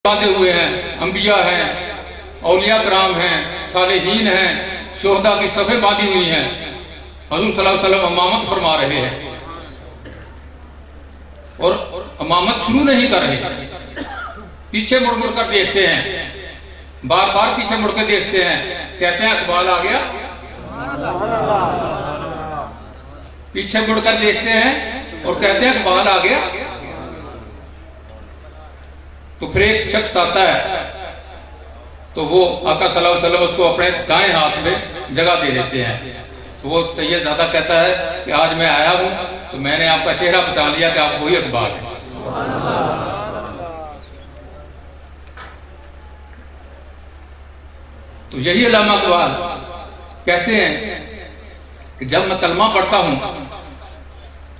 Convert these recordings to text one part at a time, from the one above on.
باندھے ہوئے ہیں، انبیاء ہیں، اولیاء کرام ہیں، صالحین ہیں، شہداء کی صفیں باندھی ہوئی ہیں. حضور صلی اللہ علیہ وسلم امامت فرما رہے ہیں اور امامت شروع نہیں کر رہے، پیچھے مڑ مڑ کر دیکھتے ہیں، بار بار پیچھے مڑ کے دیکھتے ہیں، کہتے ہیں اقبال آ گیا. پیچھے مڑ کر دیکھتے ہیں اور کہتے ہیں اقبال آ گیا. تو پھر ایک شخص آتا ہے تو وہ آقا صلی اللہ علیہ وسلم اس کو اپنے دائیں ہاتھ میں جگہ دے دیتے ہیں. تو وہ سید زادہ کہتا ہے کہ آج میں آیا ہوں تو میں نے آپ کا چہرہ پہچان لیا کہ آپ وہی اقبال ہیں. تو یہی علامہ اقبال کہتے ہیں کہ جب میں کلمہ پڑھتا ہوں،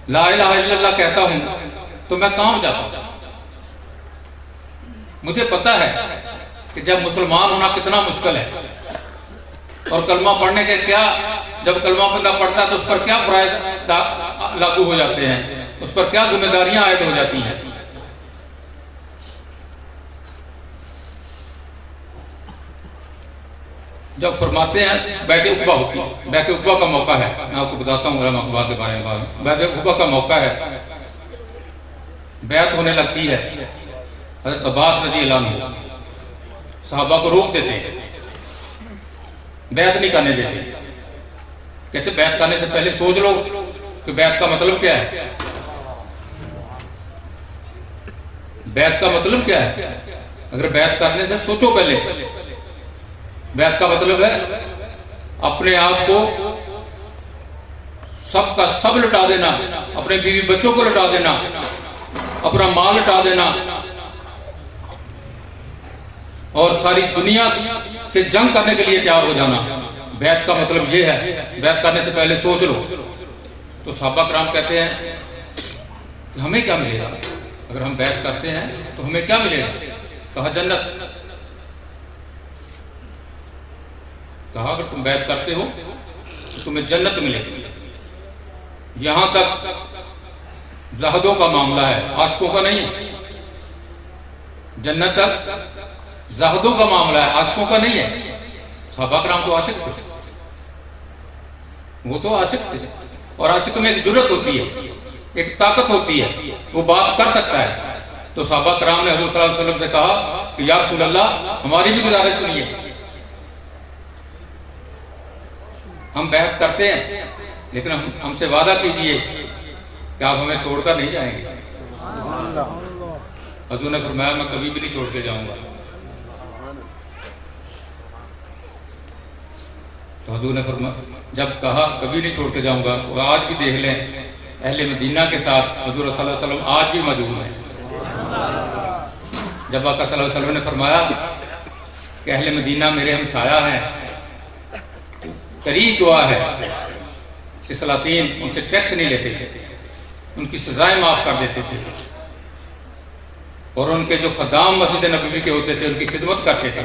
لا الہ الا اللہ کہتا ہوں تو میں کہاں جاتا ہوں. مجھے پتا ہے کہ جب مسلمان ہونا کتنا مشکل ہے اور کلمہ پڑھنے کے کیا، جب کلمہ بندہ پڑھتا ہے تو اس پر کیا فرائض لاگو ہو جاتے ہیں، اس پر کیا ذمہ داریاں عائد ہو جاتی ہیں. جب فرماتے ہیں بیعت عقبہ ہوتی ہے، بیعت عقبہ کا موقع ہے، میں آپ کو بتاتا ہوں علامہ اقبال کے بارے میں. بیعت عقبہ کا موقع ہے، بیعت ہونے لگتی ہے. حضرت عباس رضی اللہ عنہ صحابہ کو روک دیتے ہیں، بیعت نہیں کرنے دیتے. کہتے بیعت کرنے سے پہلے سوچ لو کہ بیعت کا مطلب کیا ہے. بیعت کا مطلب کیا ہے؟ اگر بیعت کرنے سے سوچو پہلے. بیعت کا مطلب ہے اپنے آپ کو سب کا سب لٹا دینا، اپنے بیوی بچوں کو لٹا دینا، اپنا مال لٹا دینا اور ساری دنیا سے جنگ کرنے کے لیے تیار ہو جانا. بیعت کا مطلب یہ ہے. بیعت کرنے سے پہلے سوچ لو. تو صحابہ کرام کہتے ہیں کہ ہمیں کیا ملے گا اگر ہم بیعت کرتے ہیں تو ہمیں کیا ملے گا؟ کہا جنت. کہا اگر تم بیعت کرتے ہو تو تمہیں جنت ملے گی. یہاں تک زہدوں کا معاملہ ہے، عاشقوں کا نہیں. جنت تک زہدوں کا معاملہ ہے، عاشقوں کا نہیں ہے. صحابہ کرام تو عاشق تھے، وہ تو عاشق تھے. اور عاشق میں ایک جرت ہوتی ہے، ایک طاقت ہوتی ہے، وہ بات کر سکتا ہے. تو صحابہ کرام نے حضور صلی اللہ علیہ وسلم سے کہا کہ یا رسول اللہ ہماری بھی گزارش سنیے، ہم بیعت کرتے ہیں لیکن ہم سے وعدہ کیجئے کہ آپ ہمیں چھوڑ کر نہیں جائیں گے. حضور نے فرمایا میں کبھی بھی نہیں چھوڑ کے جاؤں گا. تو حضور نے فرمایا جب کہا کبھی نہیں چھوڑ کے جاؤں گا، تو آج بھی دیکھ لیں اہل مدینہ کے ساتھ حضور صلی اللہ علیہ وسلم آج بھی موجود ہیں. جب آقا صلی اللہ علیہ وسلم نے فرمایا کہ اہل مدینہ میرے ہمسایہ ہیں، طریق دعا ہے کہ سلاطین ان سے ٹیکس نہیں لیتے تھے، ان کی سزائیں معاف کر دیتے تھے، اور ان کے جو خدام مسجد نبوی کے ہوتے تھے ان کی خدمت کرتے تھے.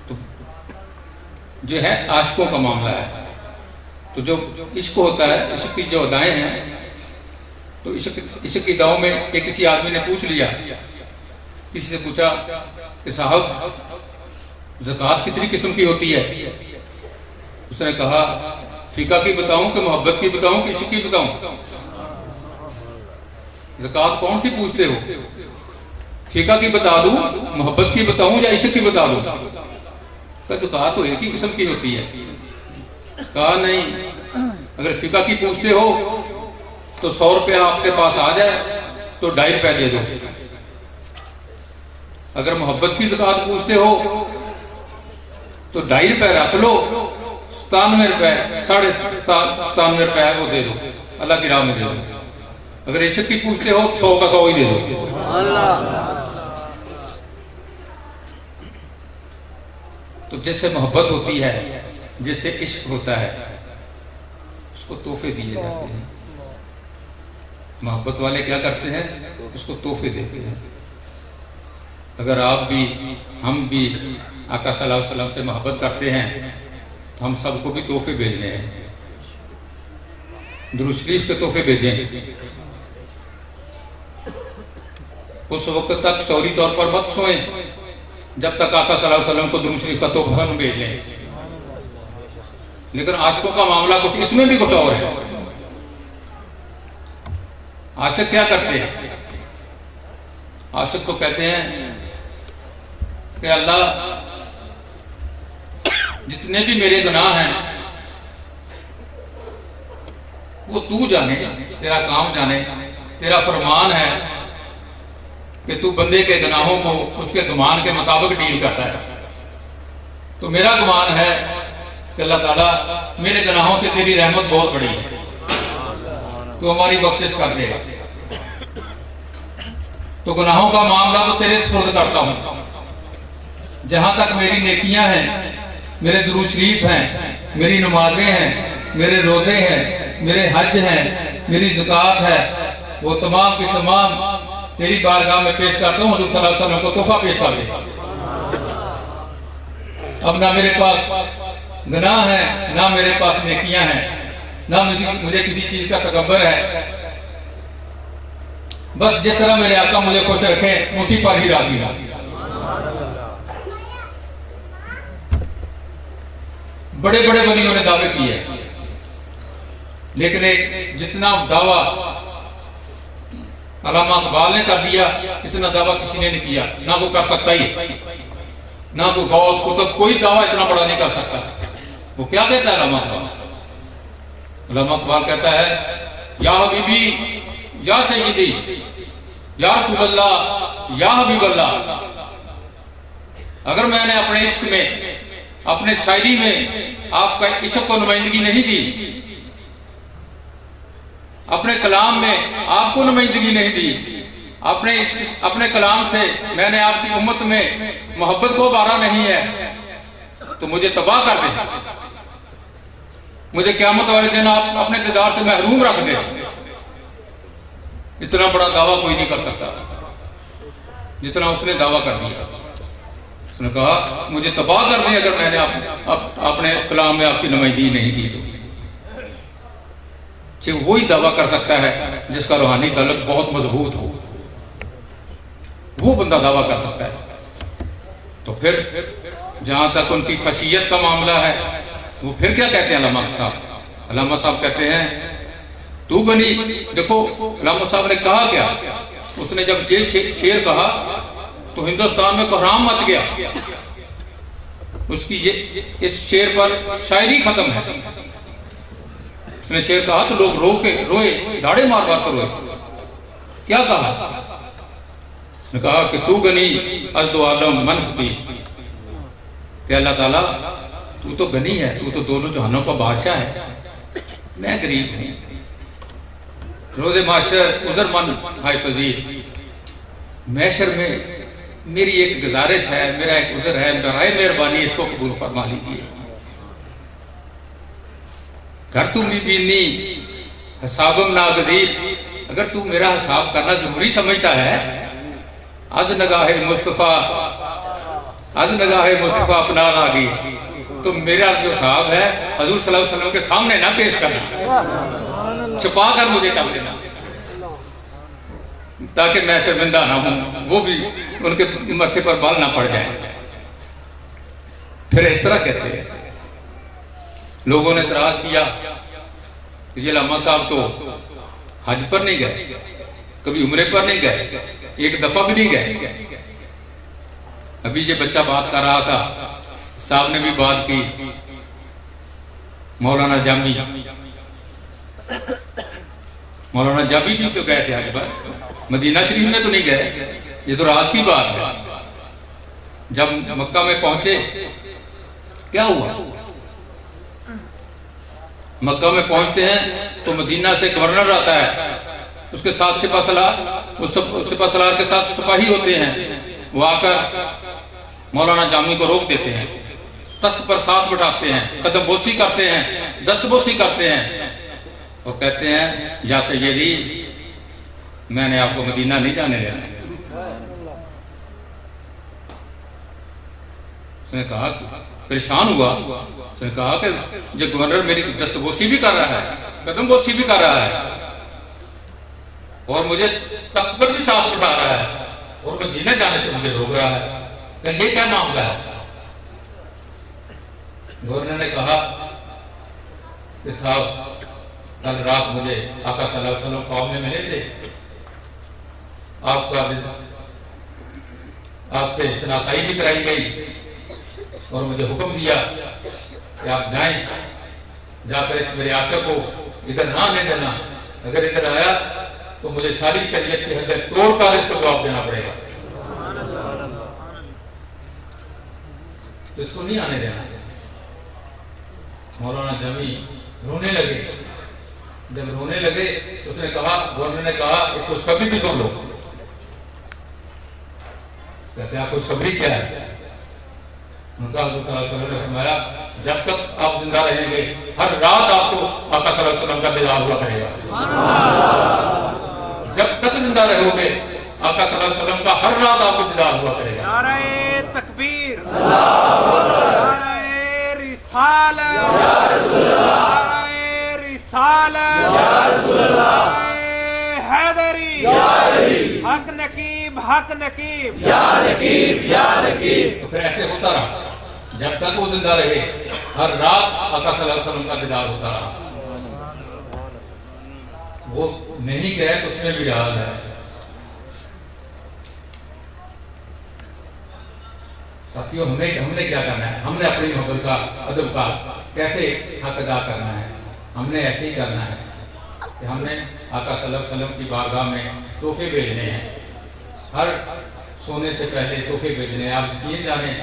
تو جو ہے عاشقوں کا معاملہ ہے. تو جو عشق ہوتا ہے، عشق کی جو ادائیں ہیں، تو عشق کی دعاؤں میں کہ کسی آدمی نے پوچھ لیا، کسی سے پوچھا کہ صاحب زکوٰۃ کتنی قسم کی ہوتی ہے؟ اس نے کہا فقہ کی بتاؤں کہ محبت کی بتاؤں کہ عشق کی بتاؤں؟ زکوٰۃ کون سی پوچھتے ہو؟ فقہ کی بتا دوں، محبت کی بتاؤں یا عشق کی بتا دوں؟ کہا زکوٰۃ تو ایک ہی قسم کی ہوتی ہے. کہا نہیں، اگر فقہ کی پوچھتے ہو تو 100 روپے آپ کے پاس آ جائے تو 2.5 روپے دے دو. اگر محبت کی زکوٰۃ پوچھتے ہو تو 2.5 روپے رکھ لو، 97 روپے 97.5 روپے وہ دے دو، اللہ کی راہ میں دے دو. اگر عشق کی پوچھتے ہو 100 کا 100 ہی دے دو. تو جیسے محبت ہوتی ہے، جیسے عشق ہوتا ہے، اس کو تحفے دیے جاتے ہیں. محبت والے کیا کرتے ہیں؟ اس کو تحفے دیتے ہیں. اگر آپ بھی ہم بھی آقا صلی اللہ علیہ وسلم سے محبت کرتے ہیں تو ہم سب کو بھی تحفے بھیجنے ہیں. درود شریف کے تحفے بھیجیں، اس وقت تک شعوری طور پر مت سوئیں جب تک آقا صلی اللہ علیہ وسلم کو درود شریف کا تحفہ نہ بھیج لیں۔ لیکن عاشقوں کا معاملہ کچھ اس میں بھی کچھ اور ہے۔ عاشق کیا کرتے ہیں؟ عاشق تو کہتے ہیں کہ اللہ جتنے بھی میرے گناہ ہیں وہ تو جانے، تیرا کام جانے، تیرا فرمان ہے کہ تو بندے کے گناہوں کو اس کے گمان کے مطابق ڈیل کرتا ہے۔ تو میرا گمان ہے کہ اللہ تعالیٰ میرے گناہوں سے تیری رحمت بہت بڑی ہے، تو ہماری بخشش کر دے گا۔ تو گناہوں کا معاملہ تو تیرے سپرد کرتا ہوں۔ جہاں تک میری نیکیاں ہیں، میرے درود شریف ہیں، میری نمازیں ہیں، میرے روزے ہیں، میرے حج ہیں، میری زکوٰۃ ہے، وہ تمام کی تمام تیری بارگاہ میں پیش کرتا ہوں۔ حضور صلی اللہ علیہ وسلم کو تحفہ پیش کر دے۔ اب نہ میرے پاس گناہ ہے، نہ میرے پاس نیکیاں ہیں، نہ مجھے کسی چیز کا تکبر ہے۔ بس جس طرح میرے آقا مجھے خوش رکھے اسی پر ہی راضی ہوں۔ بڑے بڑے ولیوں نے دعوے کیے، لیکن ایک جتنا دعویٰ علامہ اقبال نے کر دیا اتنا دعویٰ کسی نے نہیں کیا، نہ وہ کر سکتا ہی، نہ کوئی غوث کتب کوئی دعویٰ اتنا بڑا نہیں کر سکتا۔ وہ کیا کہتا ہے علامہ اقبال؟ علامہ اقبال کہتا ہے یا حبیبی یا سیدی یا رسول اللہ یا حبیب اللہ، اگر میں نے اپنے عشق میں، اپنے شاعری میں آپ کا عشق کو نمائندگی نہیں دی، اپنے کلام میں آپ کو نمائندگی نہیں دی، اپنے کلام سے میں نے آپ کی امت میں محبت کو بارا نہیں ہے، تو مجھے تباہ کر دیں، مجھے قیامت والے دن آپ اپنے دیدار سے محروم رکھ دیں۔ اتنا بڑا دعویٰ کوئی نہیں کر سکتا جتنا اس نے دعویٰ کر دیا۔ اس نے کہا مجھے تباہ کر دیں اگر میں نے اپنے کلام میں آپ کی نمائندگی نہیں کی تو۔ وہی دعویٰ کر سکتا ہے جس کا روحانی تعلق بہت مضبوط ہو، وہ بندہ دعویٰ کر سکتا ہے۔ تو پھر جہاں تک ان کی خشیت کا معاملہ ہے، وہ پھر کیا کہتے ہیں علامہ صاحب؟ علامہ صاحب کہتے ہیں تو غنی، دیکھو علامہ صاحب نے کہا کیا؟ اس نے جب یہ شعر کہا تو ہندوستان میں کوہرام مچ گیا۔ اس کی اس شعر پر شاعری ختم ہے۔ اس نے شعر کہا تو لوگ روئے، دھاڑے مار مار کر روئے۔ کیا کہا؟ اس نے کہا کہ تو غنی از دو عالم من فقیر، کہ اللہ تعالیٰ تو غنی ہے، تو دونوں جہانوں کا بادشاہ ہے، میں غریب ہوں۔ روز معاشر عذر مند ہائے پذیر، محشر میں میری ایک گزارش ہے، میرا ایک عذر ہے، برائے مہربانی اس کو قبول فرما لیجیے۔ گھر تو بھی بینی حسابم ناگزیر، اگر تو میرا حساب کرنا ضروری سمجھتا ہے، از نگاہ مصطفیٰ اپنا لاگی، تو میرا جو حساب ہے حضور صلی اللہ علیہ وسلم کے سامنے نہ پیش کرنا، چھپا کر مجھے کر دینا تاکہ میں شرمندہ نہ ہوں، وہ بھی ان کے ماتھے پر بال نہ پڑ جائے۔ پھر اس طرح کہتے ہیں۔ لوگوں نے اعتراض کیا کہ یہ علامہ صاحب تو حج پر نہیں گئے، کبھی عمرے پر نہیں گئے، ایک دفعہ بھی نہیں گئے۔ ابھی یہ بچہ بات کر رہا تھا، صاحب نے بھی بات کی، مولانا جامی بھی تو گئے تھے حج پر، مدینہ شریف میں تو نہیں گئے، یہ تو راز کی بات ہے۔ جب مکہ میں پہنچے کیا ہوا؟ مکہ میں پہنچتے ہیں تو مدینہ سے گورنر آتا ہے، اس کے ساتھ سپہ سالار کے ساتھ سپاہی ہوتے ہیں، وہ آ کر مولانا جامی کو روک دیتے ہیں، تخت پر ساتھ بٹھاتے ہیں، قدم بوسی کرتے ہیں، دست بوسی کرتے ہیں، اور کہتے ہیں یا سیدی میں نے آپ کو مدینہ نہیں جانے دینا۔ اس نے کہا پریشان ہوا، اس نے کہا کہ جو گورنر میری دست بوسی بھی کر رہا ہے قدم بوسی بھی کر رہا ہے اور مجھے تخت پر بھی ساتھ اٹھا رہا ہے اور مدینے جانے سے مجھے روک رہا ہے کہ یہ کیا معاملہ ہے؟ گورنر نے کہا کہ صاحب کل رات مجھے آقا صلی اللہ علیہ وسلم خواب میں ملے تھے، آپ سے شناسائی بھی کرائی گئی اور مجھے حکم دیا کہ آپ جائیں، جا کر اس میرے عاشق کو ادھر نہ لے دینا، اگر ادھر آیا تو مجھے ساری شریعت کی حدیں توڑ کر اس کو جواب دینا پڑے گا، تو اس کو نہیں آنے دینا۔ مولانا جمی رونے لگے، جب رونے لگے اس نے کہا، گورنر نے کہا کہ خوشخبری بھی سن لو۔ کہتے ہیں خوشخبری کیا ہے؟ ان کا حضور صلی اللہ علیہ وسلم نے فرمایا جب تک آپ زندہ رہیں گے ہر رات آپ کو آقا صلی اللہ علیہ وسلم کا دیدار ہوا کرے گا، جب تک زندہ رہو گے آقا صلی اللہ علیہ وسلم کا ہر رات آپ کو دیدار ہوا کرے گا۔ نعرہ تکبیر، نعرہ رسالت، نعرہ رسالت، نعرہ حیدری، حق نقیب، حق نقیب، یا نقیب، یا نقیب۔ تو پھر ایسے ہوتا رہا جب تک وہ زندہ رہے، ہر رات آقا صلی اللہ علیہ وسلم کا دیدار ہوتا رہا۔ وہ نہیں گئے تو اس میں بھی راز ہے۔ ساتھیوں ہم نے کیا کرنا ہے؟ ہم نے اپنی محبت کا، ادب کا کیسے حق ادا کرنا ہے؟ ہم نے ایسے ہی کرنا ہے کہ ہم نے آقا صلی اللہ علیہ وسلم کی بارگاہ میں تحفے بھیجنے ہیں، ہر سونے سے پہلے تحفے بھیجنے ہیں۔ آپ یقین جانیں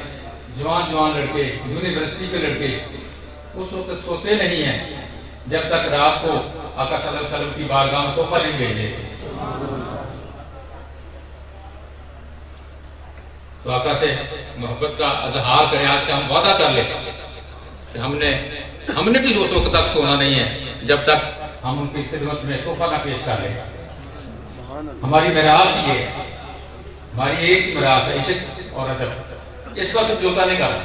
جوان لڑکے، یونیورسٹی کے لڑکے اس وقت سوتے نہیں ہیں جب تک رات کو آقا صلی اللہ علیہ وسلم کی بارگاہ میں تحفہ نہیں بھیجے۔ تو آقا سے محبت کا اظہار کریں، آج سے ہم وعدہ کر لیں کہ ہم نے بھی اس وقت تک سونا نہیں ہے جب تک ہم ان کی خدمت میں تحفہ نہ پیش کر لیں۔ ہماری میراث یہ ہے، ہماری ایک میراث ہے عشق اور ادب، اس کا سمجھوتا نہیں کرنا۔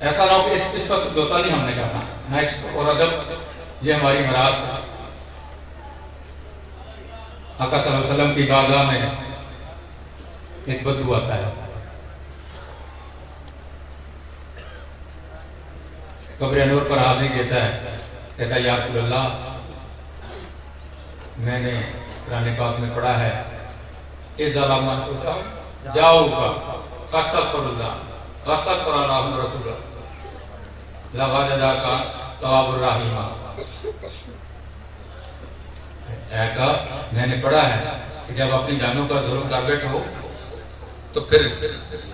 ایسا نہ ہو کہ اس کا سمجھوتا نہیں ہم نے کرنا، نہ عشق اور ادب یہ ہماری میراث ہے۔ آقا صلی اللہ علیہ وسلم کی بارگاہ میں ایک بدو آتا ہے، قبر انور پر حاضری دیتا ہے، کہتا ہے یا رسول اللہ میں نے قرآن پاک میں پڑھا ہے اِذَا لَمْ أَنْفُسَهُمْ جَاءُوكَ فَاسْتَغْفِرُوا فَاسْتَغْفَرَ لَهُمْ رَسُولُهُ لَوَجَدَكَ تَوَّابًا رَحِيمًا۔ اے کہا میں نے پڑھا ہے کہ جب اپنی جانوں پر ظلم کر بیٹھو تو پھر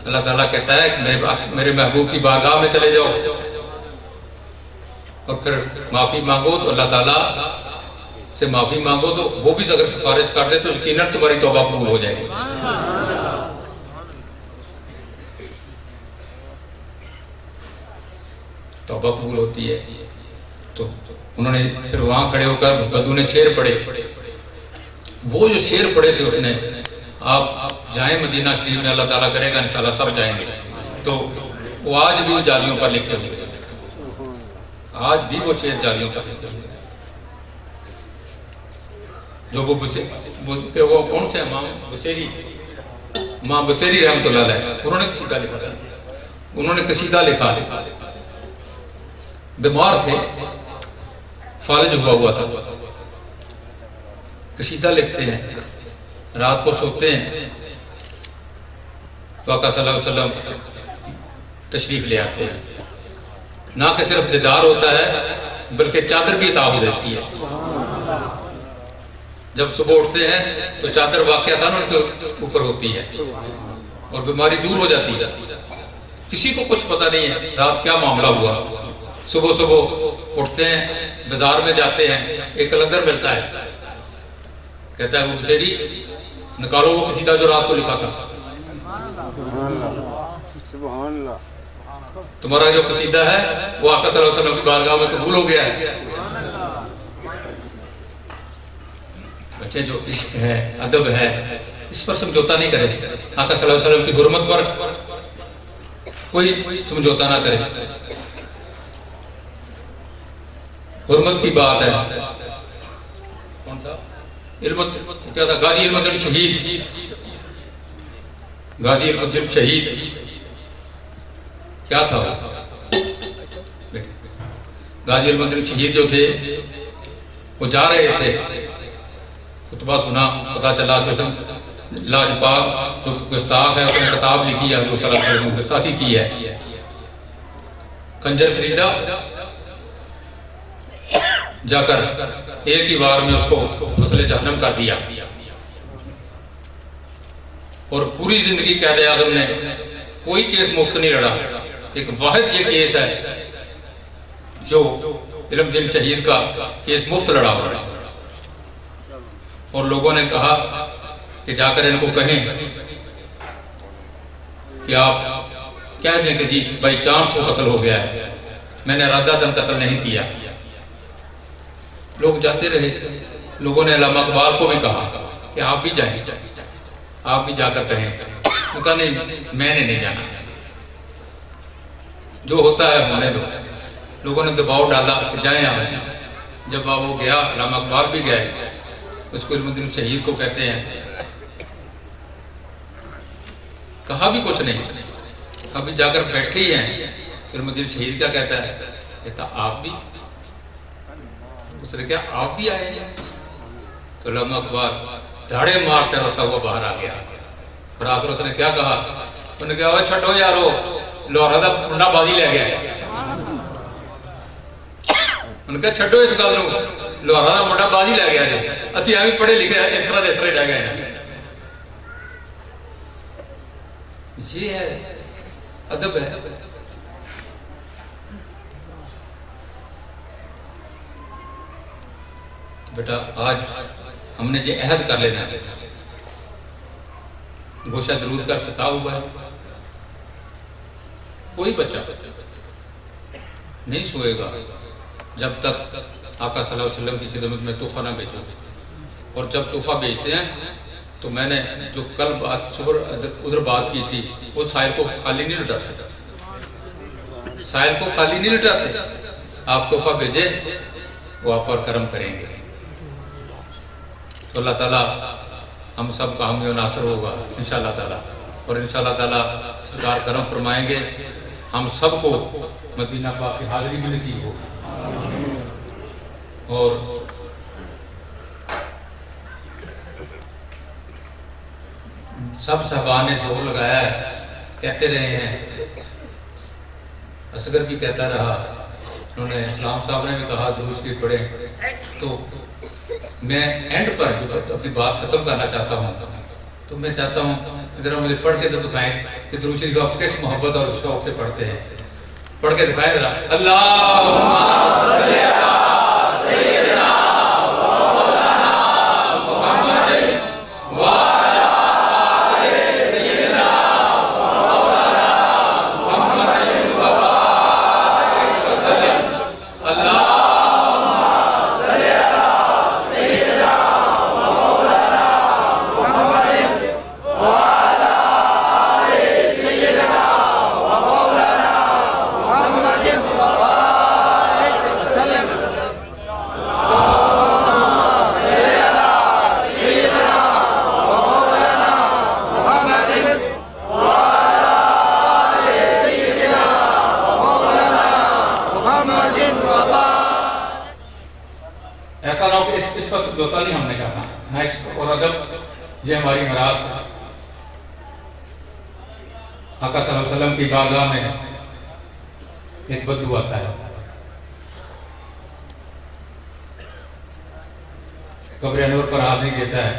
اللہ تعالیٰ کہتا ہے کہ میرے محبوب کی بارگاہ میں چلے جاؤ اور پھر معافی مانگو تو اللہ تعالیٰ سے معافی مانگو تو وہ بھی اگر سفارش کر دے تو یقیناً تمہاری توبہ قبول ہو جائے گی۔ توبہ قبول ہوتی ہے۔ تو انہوں نے پھر وہاں کھڑے ہو کر بدو نے شعر پڑھے، وہ جو شعر پڑھے تھے اس نے، آپ جائیں مدینہ شریف میں، اللہ تعالیٰ کرے گا انشاءاللہ سب جائیں گے، تو وہ آج بھی جالیوں پر لکھے ہوئے، آج بھی وہ شعر جالیوں پر لکھے ہوئے، جو وہ کون تھے؟ امام بصیری رحمۃ اللہ علیہ، انہوں نے قصیدہ لکھا تھا، انہوں نے قصیدہ لکھا، بیمار تھے، فالج ہوا تھا، قصیدہ لکھتے ہیں، رات کو سوتے ہیں تو آقا صلی اللہ علیہ وسلم تشریف لے آتے ہیں، نہ کہ صرف دیدار ہوتا ہے بلکہ چادر بھی عطا ہو جاتی ہے۔ جب صبح اٹھتے ہیں تو چادر واقعہ تھا نا ان کے اوپر ہوتی ہے اور بیماری دور ہو جاتی ہے، کسی کو کچھ پتہ نہیں ہے رات کیا معاملہ ہوا۔ صبح اٹھتے ہیں، بازار میں جاتے ہیں، ایک کلندر ملتا ہے، کہتا ہے وہ بصیری نکالو وہ قصیدہ جو رات کو لکھا تھا، تمہارا جو قصیدہ ہے وہ آقا صلی اللہ علیہ وسلم کی بارگاہ میں قبول ہو گیا ہے۔ بچے جو عشق ہے، ادب ہے، اس پر سمجھوتا نہیں کرے، آقا صلی اللہ علیہ وسلم کی حرمت پر کوئی سمجھوتا نہ کرے۔ حرمت کی بات ہے. کون تھا؟ کیا تھا؟ غازی علم الدین شہید. غازی علم الدین شہید کیا تھا؟ غازی علم الدین شہید جو تھے وہ جا رہے تھے، خطبہ سنا، پتا چلا کہ لاجپاک جو گستاخ ہے اس نے کتاب لکھی ہے، حضور صلی اللہ علیہ وسلم گستاخی کی ہے، کنجر خریدا، جا کر ایک ہی بار میں اس کو غسل جہنم کر دیا، اور پوری زندگی قائد اعظم نے کوئی کیس مفت نہیں لڑا. ایک واحد یہ کیس ہے جو علم الدین شہید کا کیس مفت لڑا ہوا ہے. اور لوگوں نے کہا کہ جا کر ان کو کہیں کہ آپ کہہ دیں کہ جی بائی چانس وہ قتل ہو گیا ہے، میں نے ارادتاً قتل نہیں کیا. لوگ جاتے رہے. لوگوں نے علامہ اقبال کو بھی کہا کہ آپ بھی جائیں، آپ بھی جا کر کہیں. وہ کہا نہیں، میں نے نہیں جانا، جو ہوتا ہے ہونے دو. لوگوں نے دباؤ ڈالا کہ جائیں آپ. جب وہ گیا، علامہ اقبال بھی گئے، اس کو علم الدین شہید کو کہتے ہیں. کہا بھی کچھ نہیں، ابھی جا کر بیٹھے ہی ہیں. علم الدین شہید کیا کہتا ہے؟ کہتا آپ بھی. اس نے کیا آپ بھی آئے ہیں؟ تو علامہ اقبال دھاڑے مارتے روتا ہوا باہر آ گیا. اور آ کر اس نے کیا کہا؟ انہوں نے کہا وہ چھٹو یارو، لاہورا دا منڈا بازی لے گیا. انہوں نے کہا چھٹو اس گل نوں، لاہورا دا منڈا بازی لے گیا جی، اسی ایویں پڑھے لکھے اس طرح رہ گئے ہیں. یہ ہے ادب ہے. بیٹا آج ہم نے جو عہد کر لینا ہے، گوشہ درود کا افتتاح ہوا ہے. کوئی بچہ نہیں سوئے گا جب تک آقا صلی اللہ علیہ وسلم کی خدمت میں تحفہ نہ بھیجو. اور جب تحفہ بھیجتے ہیں تو میں نے جو کل صبح ادھر بات کی تھی، وہ سائل کو خالی نہیں لٹاتے. سائل کو خالی نہیں لٹاتے. آپ تحفہ بھیجیں، وہ آپ پر کرم کریں گے. تو اللہ تعالیٰ ہم سب کا حامی و ناصر ہوگا انشاءاللہ تعالیٰ. اور انشاءاللہ تعالیٰ سرکار کرم فرمائیں گے، ہم سب کو مدینہ پاک کی حاضری بھی نصیب ہوگی. اور سب صحابہ نے زور لگایا ہے، کہتے رہے ہیں. اصغر بھی کہتا رہا، انہوں نے اسلام صاحب نے بھی کہا درود شریف پڑھے. تو میں اینڈ پر جو اپنی بات ختم کرنا چاہتا ہوں، تو میں چاہتا ہوں ذرا مجھے پڑھ کے تو دکھائیں کہ درود شریف آپ کس محبت اور شوق سے پڑھتے ہیں. پڑھ کے دکھائیں ذرا. اللہم صلی علی سیدنا مولانا محمد وعلی آلِ سیدنا مولانا محمد وبارک وسلم. اللہم صلی علی سیدنا مولانا محمد وعلی آلِ سیدنا مولانا محمد وبارک وسلم. ایسا نہ ہو کہ اس پر سمجھوتا نہیں ہم نے کہا نہ اس اور ادب یہ ہماری مراز ہے. آقا صلی اللہ علیہ وسلم کی بارگاہ میں ایک بدو آتا ہے، قبر انور پر حاضری دیتا ہے،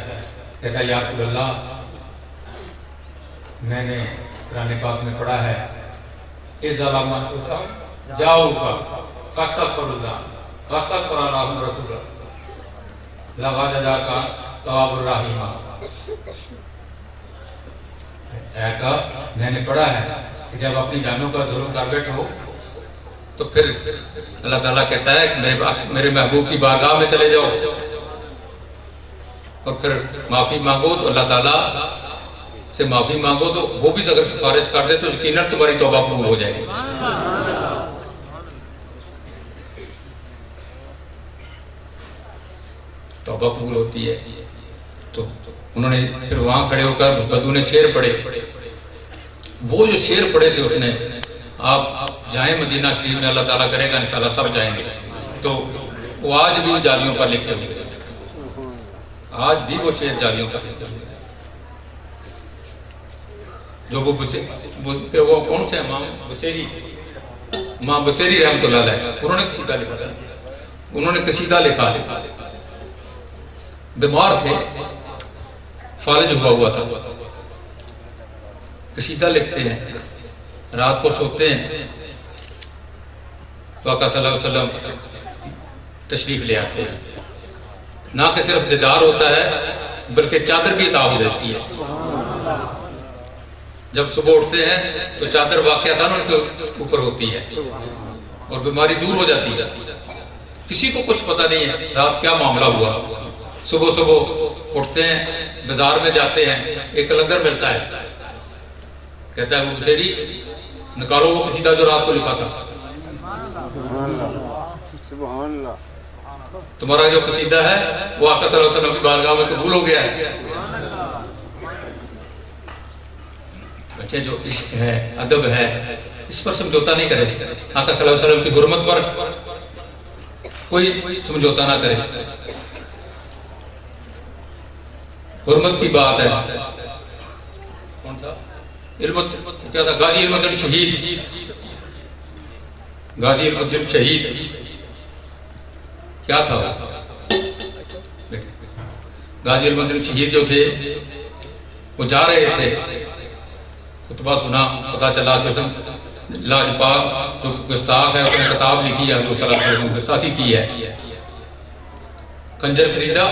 کہتا ہے یا رسول اللہ میں نے قرآن پاک میں پڑھا ہے اس ظلامت جاؤ کا فاستغفر اللہ فاستغفر اللہ رسول اللہ لوجدا کا تواب الرحیم. اے کا میں نے پڑھا ہے کہ جب اپنی جانوں کا ظلم کر بیٹھو تو پھر اللہ تعالیٰ کہتا ہے کہ میرے محبوب کی بارگاہ میں چلے جاؤ اور پھر معافی مانگو تو اللہ تعالیٰ سے معافی مانگو تو وہ بھی اگر سفارش کر دے تو یقیناً تمہاری توبہ قبول ہو جائے گی. توبہ قبول ہوتی ہے. تو انہوں نے پھر وہاں کھڑے ہو کر بدو نے شعر پڑھے. وہ جو شعر پڑھے تھے اس نے، آپ جائیں مدینہ شریف میں، اللہ تعالیٰ کرے گا انشاءاللہ سب جائیں گے، تو وہ آج بھی جالیوں پر لکھے ہوئے ہیں. آج بھی وہ شعر جالیوں پر لکھے ہوئے ہیں. جو وہ کون سے امام بصیری، امام بصیری رحمۃ اللہ علیہ، انہوں نے قصیدہ لکھا تھا. انہوں نے قصیدہ لکھا، بیمار تھے، فالج ہوا تھا. قصیدہ لکھتے ہیں، رات کو سوتے ہیں تو آقا صلی اللہ علیہ وسلم تشریف لے آتے ہیں. نہ کہ صرف دیدار ہوتا ہے بلکہ چادر بھی عطا ہو جاتی ہے. جب صبح اٹھتے ہیں تو چادر واقعتاً ان کے اوپر ہوتی ہے اور بیماری دور ہو جاتی ہے. کسی کو کچھ پتہ نہیں ہے رات کیا معاملہ ہوا. صبح اٹھتے ہیں، بازار میں جاتے ہیں، ایک کلندر ملتا ہے، کہتا ہے وہ بصیری نکالو وہ قصیدہ جو رات کو لکھا تھا. تمہارا جو قصیدہ ہے وہ آقا صلی اللہ علیہ وسلم کی بارگاہ میں قبول ہو گیا ہے. بچے جو عشق ہے، ادب ہے، اس پر سمجھوتا نہیں کرے. آقا صلی اللہ علیہ وسلم کی حرمت پر کوئی سمجھوتا نہ کرے. حرمت کی بات ہے. کون تھا؟ کیا تھا؟ غازی علم الدین شہید. غازی علم الدین شہید کیا تھا؟ غازی علم الدین شہید جو تھے وہ جا رہے تھے، خطبہ سنا، پتا چلا کہ لاجپال جو گستاخ ہے اس نے کتاب لکھی ہے، حضور صلی اللہ علیہ وسلم گستاخی کی ہے. کنجر خریدا